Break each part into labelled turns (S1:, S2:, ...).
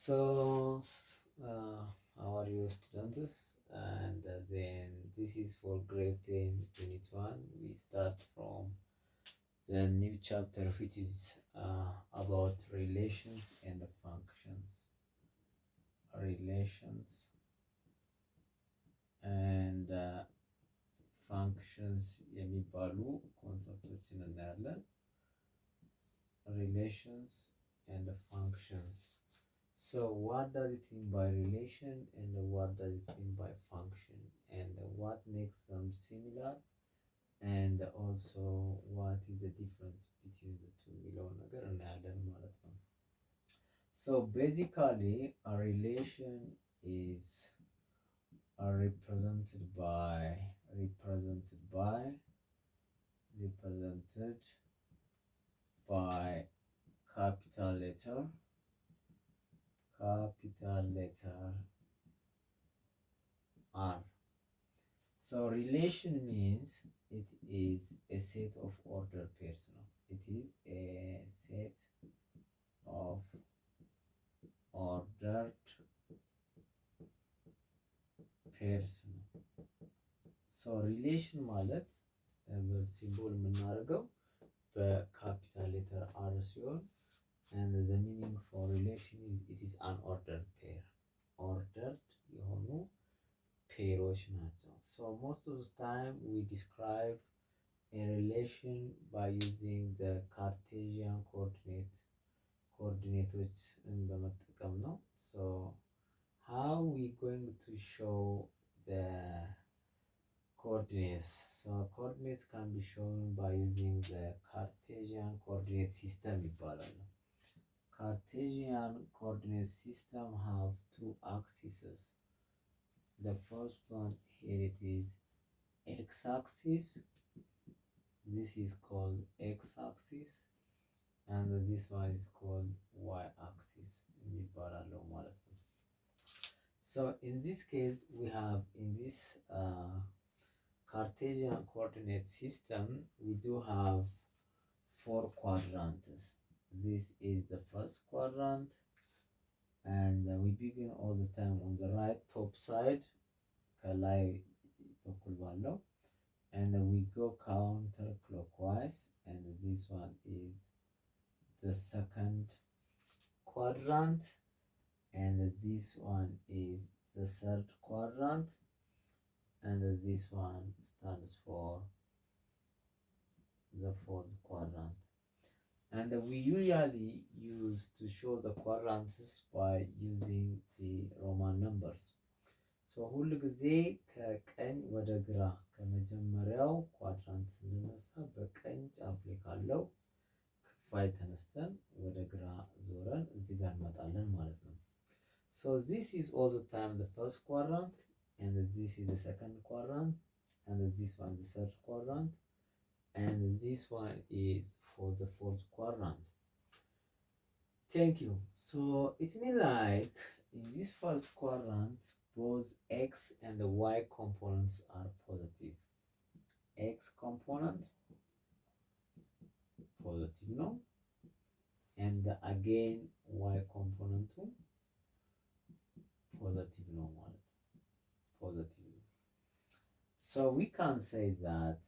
S1: So, how are you, students? And then this is for grade 10, unit 1. We start from the new chapter, which is about relations and functions. Relations and functions የሚባሉ ኮንሰፕቶችን እናያለን። Relations and functions. So what does it mean by relation and what does it mean by function and what makes them similar and also what is the difference between the two የሚለውን ነገር እናያለን ማለት ነው። So basically a relation is represented by capital letter R. So relation means it is a set of ordered pairs. It is a set of ordered pairs. So relation ማለት በሲምቦል የምናደርገው በካፒታል ሌተር አር ሲሆን and the meaning for relation is it is an ordered pair. Ordered የሆኑ ፔሮች ናቸው። So most of the time we describe a relation by using the Cartesian coordinates በመጠቀም ነው። So how we going to show the coordinates? So coordinates can be shown by using the Cartesian coordinate system ይባላል። Cartesian coordinate system have two axes. The first one here it is x-axis. This is called x-axis and this one is called y-axis. So in this case we have in this Cartesian coordinate system we do have four quadrants. This is the first quadrant and we begin all the time on the right top side ከላይ በኩል ባለው and we go counterclockwise and this one is the second quadrant and this one is the third quadrant and this one stands for the fourth quadrant. And we usually use to show the quadrants by using the Roman numbers. So ሁል ጊዜ ከቀኝ ወደ ግራ ከመጀመሪያው ኳድራንት ስንነሳ በቀኝ ጫፍ ላይ ካለው ክፋይ ተነስተን ወደ ግራ ዞረን እዚህ ጋር እንመጣለን ማለት ነው። So this is all the time the first quadrant and this is the second quadrant and this one the third quadrant and this one is for the fourth quadrant. Thank you. So it means like in this first quadrant both x and the y components are positive. X component positive no and again y component too positive no positive. So we can say that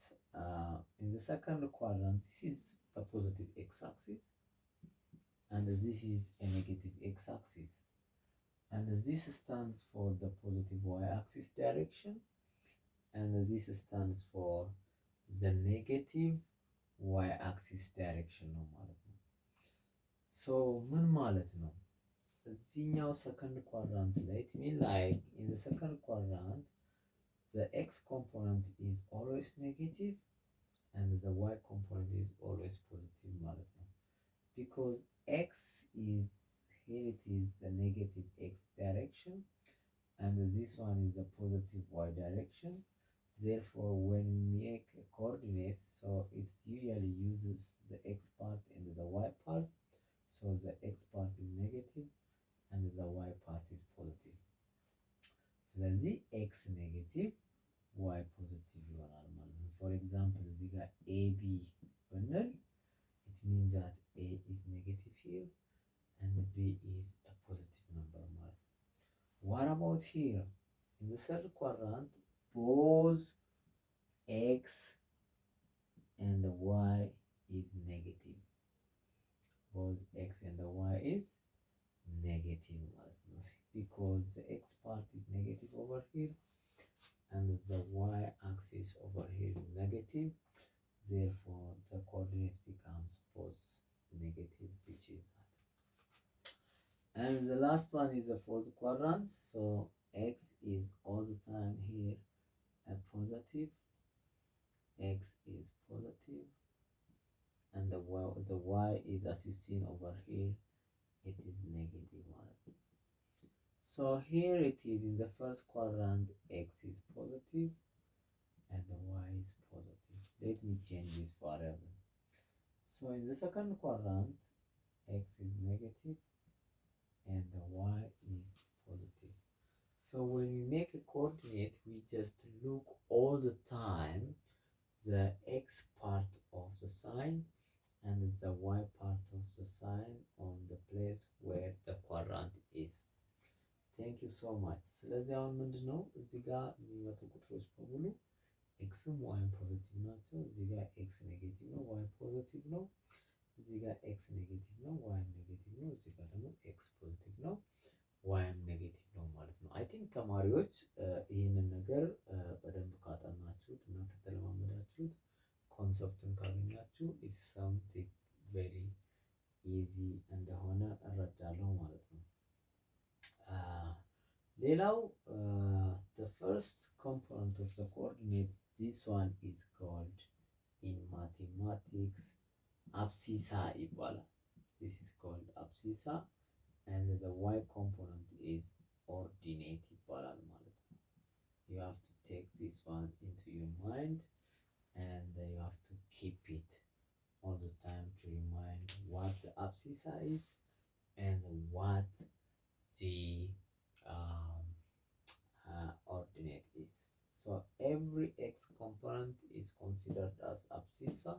S1: in the second quadrant this is a positive x-axis and this is a negative x-axis and this stands for the positive y-axis direction and this stands for the negative y-axis direction ነው ማለት ነው። So ምን ማለት ነው? እዚህኛው second quadrant ላይ it means like in the second quadrant the x component is always negative and the y component is always positive ማለት ነው. Because x is here it is the negative x direction and this one is the positive y direction. Therefore when we make a coordinate so it usually uses the x part and the y part. So the x part is negative and the y part is positive. ስለዚህ x negative y positive ይሆናል ማለት ነው። For example እዚህ ጋር ab ብንል it means that a is negative here and b is a positive number. What about here? In the third quadrant, both x and y is negative. Both x and the y is negative because the x part is negative over here and the y-axis over here is negative. Therefore, the coordinate becomes both negative, which is that. And the last one is the fourth quadrant. So x is all the time here a positive. X is positive, and the y is, as you seen over here, it is negative 1. So here it is in the first quadrant, x is positive and the y is positive. Let me change this forever. So in the second quadrant, x is negative and the y is positive. So when we make a coordinate, we just look all the time the x part of the sign and the y part of the sign on the place where the quadrant is. Thank you so much. ስለዚህ አሁን ምንድን ነው እዚህ ጋር የሚመጡ ቁጥሮች በሙሉ ኤክስም ዋይም ፖዚቲቭ ናቸው። እዚህ ጋር ኤክስ ኔጌቲቭ ነው፣ ዋይ ፖዚቲቭ ነው። እዚህ ጋር ኤክስ ኔጌቲቭ ነው፣ ዋይም ኔጌቲቭ ነው። እዚህ ጋር ደግሞ ኤክስ ፖዚቲቭ ነው፣ ዋይም ኔጌቲቭ ነው ማለት ነው። አይ ቲንክ ተማሪዎች ይህንን ነገር በደንብ ካጠናችሁት እና ከተለማመዳችሁት ኮንሰፕቱን ካገኛችሁ ኢዝ ሳምቲንግ ቬሪ ኢዚ እንደሆነ እረዳለሁ ማለት ነው። ሌላው the first component of the coordinate, this one is called in mathematics abscissa ይባላል። This is called abscissa and the y component is ordinate ይባላል ማለት ነው። You have to take this one into your mind and you have to keep it all the time to remind what the abscissa is and what the ordinate is. So every x component is considered as abscissa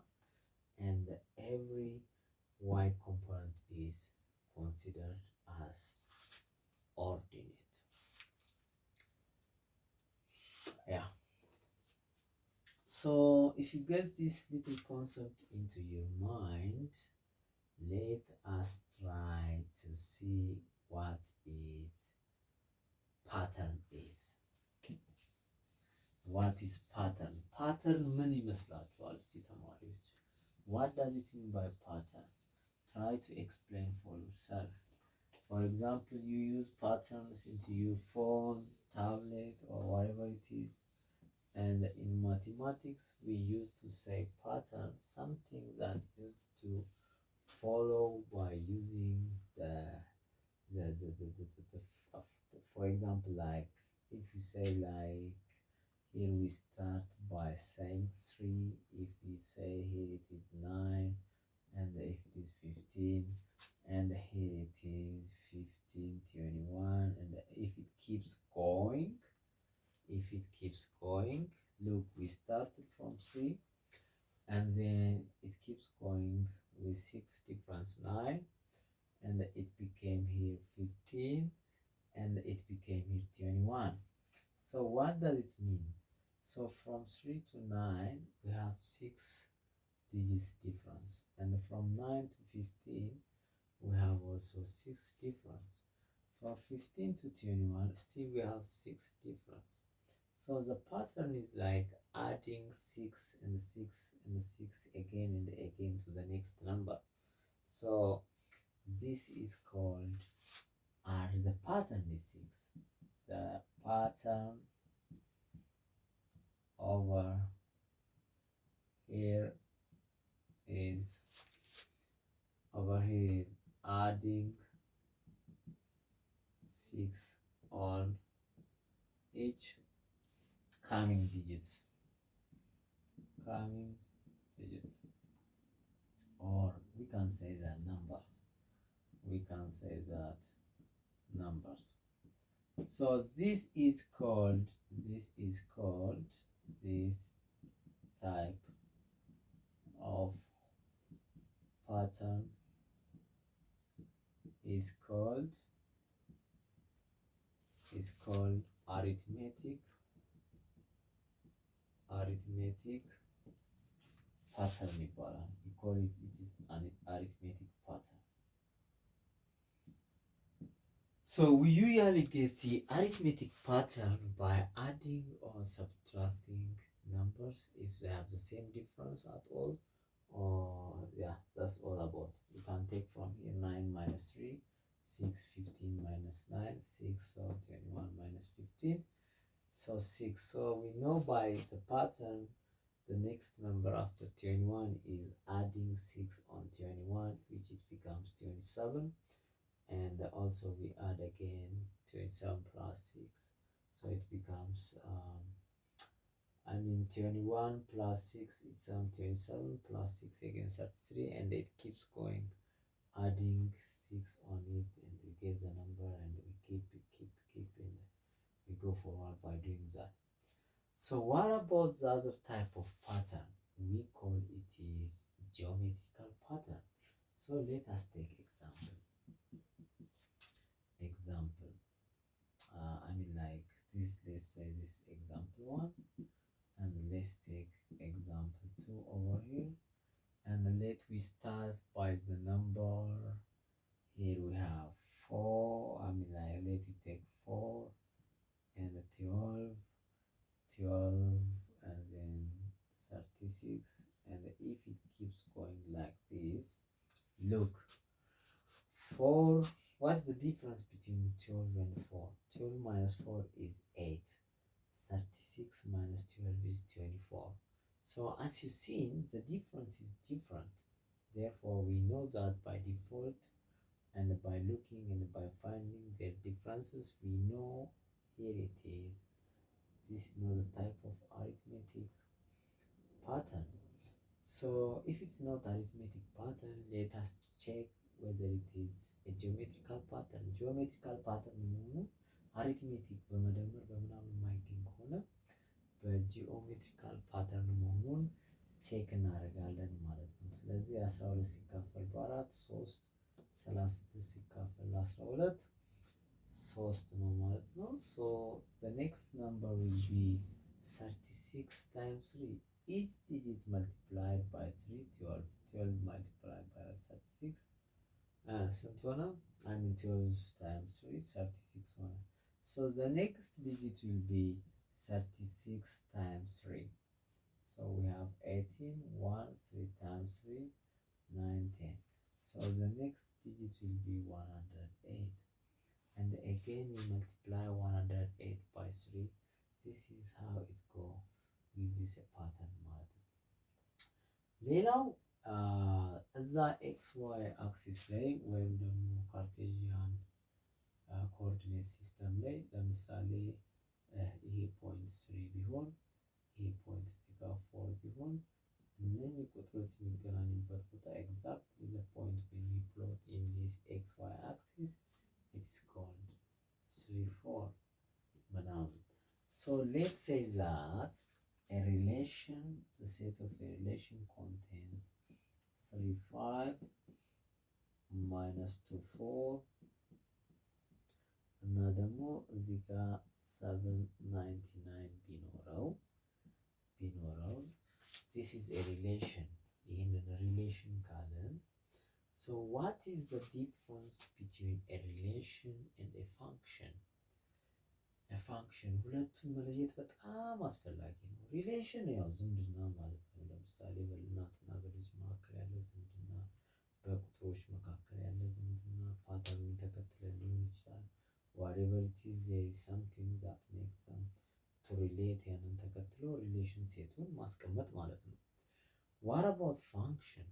S1: and every y component is considered as ordinate. Yeah. So if you get this little concept into your mind, let us try to see what is pattern is. What is pattern? Pattern ምን ይመስላችኋል እስቲ ተማሪዎች? What does it mean by pattern? Try to explain for yourself. For example, you use patterns into your phone, tablet, or whatever it is. And in mathematics, we used to say pattern, something that used to follow by using for example, like if you say like here we start by saying 3, if we say here it is 9, and if it is 15, and here it is 15, 21, and if it keeps going, look, we started from 3 and then it keeps going with 6 difference 9, and it became here 15, and it became here 21. So what does it mean? So from 3 to 9 we have 6 digits difference, and from 9 to 15 we have also 6 difference. From 15 to 21 still we have 6 difference. So the pattern is like adding 6 and 6 and 6 again and again to the next number. So this is called the pattern is 6. The pattern over here is adding 6 on each coming digits, or we can say that numbers. So this type of pattern is called is called arithmetic pattern ይባላል። We call it, it is an arithmetic pattern. So we usually get the arithmetic pattern by adding or subtracting numbers if they have the same difference at all, or yeah, that's all about. You can take from here 9 minus 3, 6, 15 minus 9, 6, so 21 minus 15, so 6. So we know by the pattern the next number after 21 is adding 6 on 21, which it becomes 27. And also we add again 27 plus 6, so it becomes 21 plus 6, it's 27 plus 6 again 33, and it keeps going, adding 6 on it, and we get the number, and we keep and we go forward by doing that. So what about the other type of pattern? We call it is geometrical pattern. So let us take example. Like this, let's say this example 1, and let's take example 2 over here, and let we start by the number. Here we have 4, like let it take 4 and 12, and then 36, and if it keeps going like this, look, 4, what's the difference between 12 and 4? 12 minus 4 is 8. 36 minus 12 is 24. So as you see, the difference is different. Therefore, we know that by default, and by looking and by finding their differences, we know here it is. This is not the type of arithmetic pattern. So if it's not arithmetic pattern, let us check whether it is a geometrical pattern. Geometrical pattern መሆኑ አሪትሜቲክ በመደመር በምናምን የማይገኝ ከሆነ በጂኦሜትሪካል ፓተርን መሆኑን ቼክ እናደርጋለን ማለት ነው። ስለዚህ 12 ሲካፈል በ4 3፣ 36 ሲካፈል ለ12 3 ነው ማለት ነው። So the next number will be 36 times 3. Each digit multiplied by 3, 12. 12 multiplied by 36. ስንት ሆነ? 12 times 3, 36 ሆነ። So the next digit will be 36 times 3. So we have 18, 1, 3 times 3, 9, 10. So the next digit will be 108. And again we multiply 108 by 3. This is how it goes with this pattern ማለት ነው። ሌላው እዛ ኤክስ ዋይ አክሲስ ላይ ወይም ደግሞ ካርቴዥያን ኮኦርዲኔት ሲስተም ላይ ለምሳሌ ይሄ ፖይንት 3 ቢሆን ይሄ ፖይንት እዚህ ጋር 4 ቢሆን እነዚህ ቁጥሮች የሚገናኙበት ቦታ exactly the point when we plot in this xy axis, it's called 3, 4 ምናምን. So let's say that a relation, the set of a relation contains 3, 5 minus 2, 4 እና ደግሞ እዚህ ጋር 799 ቢኖረው this is a relation. ይህንን relation ካለን, so what is the difference between a relation and a function? A function ሁለቱን መለየት በጣም አስፈላጊ ነው። ሪሌሽን ያው ዝምድና ማለት ነው። ለምሳሌ በእናትና በልጅ መካከል ያለ ዝምድና፣ በቁጥሮች መካከል ያለ ዝምድና ፓተርኑን ተከትለን ሊሆን ይችላል። whatever it is, there is something that makes them to relate, ያንን ተከትሎ ሪሌሽን ሴቱን ማስቀመጥ ማለት ነው። What about function?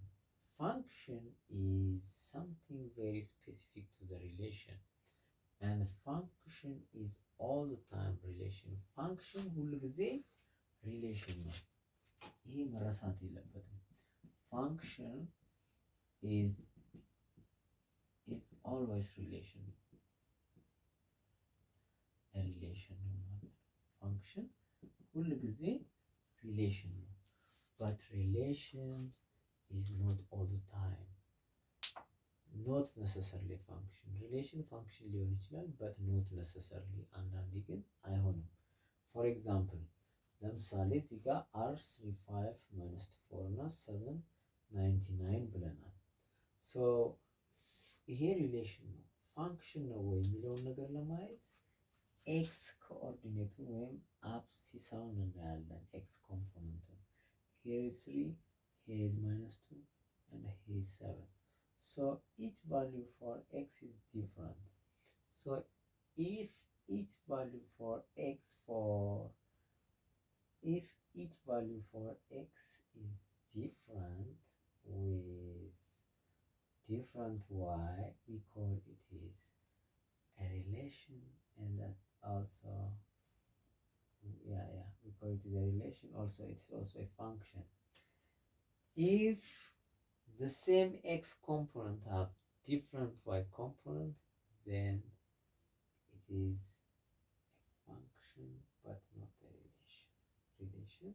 S1: Function is something very specific to the relation, and function is all the time relation. Function ሁሉ ጊዜ relation ነው። ይሄ መረሳት የለበትም። Function is always relation. A relation ነው ማለት ነው። Function ሁሉ ጊዜ relation ነው። But relation is not all the time. ኖት ነሰሰርሊ ፋንክሽን ሪሌሽን ፋንክሽን ሊሆን ይችላል በት ኖት ነሰሰርሊ አንዳንዴ ግን አይሆንም። ፎር ኤግዛምፕል ለምሳሌ እዚህ ጋር አር 35 ማይነስ 4 እና 799 ብለናል። ሶ ይሄ ሪሌሽን ነው ፋንክሽን ነው ወይ የሚለውን ነገር ለማየት ኤክስ ኮኦርዲኔቱን ወይም አብሲሳውን እናያለን። ኤክስ ኮምፖነንቱን ሄር 3 ሄር ማይነስ 2 and here is 7. So each value for x is different. So if each value for x is different with different y, we call it is a relation, and that also we call it is a relation. Also it's also a function. If the same x component have different y component, then it is a function but not a relation. Relation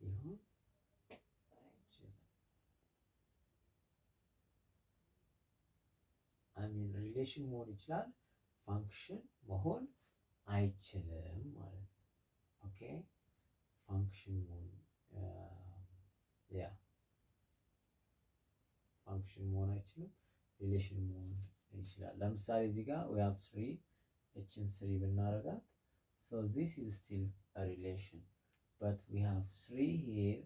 S1: ሊሆን አይችልም። ሪሌሽን መሆን ይችላል፣ ፋንክሽን መሆን አይችልም ማለት ነው። ኦኬ ፋንክሽን መሆን ፋንክሽን መሆን አይችልም፣ ሪሌሽን መሆን ይችላል። ለምሳሌ እዚህ ጋር we have 3 እችን 3 ብናረጋት so this is still a relation but we have 3 here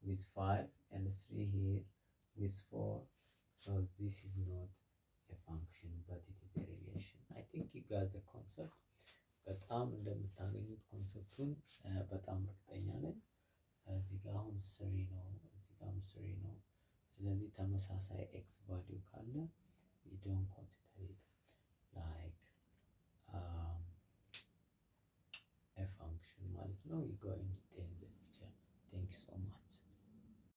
S1: with 5 and 3 here with 4, so this is not a function but it is a relation. I think you got the concept. በጣም እንደምታገኙት ኮንሰፕቱን በጣም እርግጠኛ ነኝ። እዚህ ጋር አሁን 3 ነው፣ እዚህ ጋርም 3 ነው። ስለዚህ ተመሳሳይ ኤክስ ቫልዩ ካለ we don't consider it like a function ማለት ነው። we go into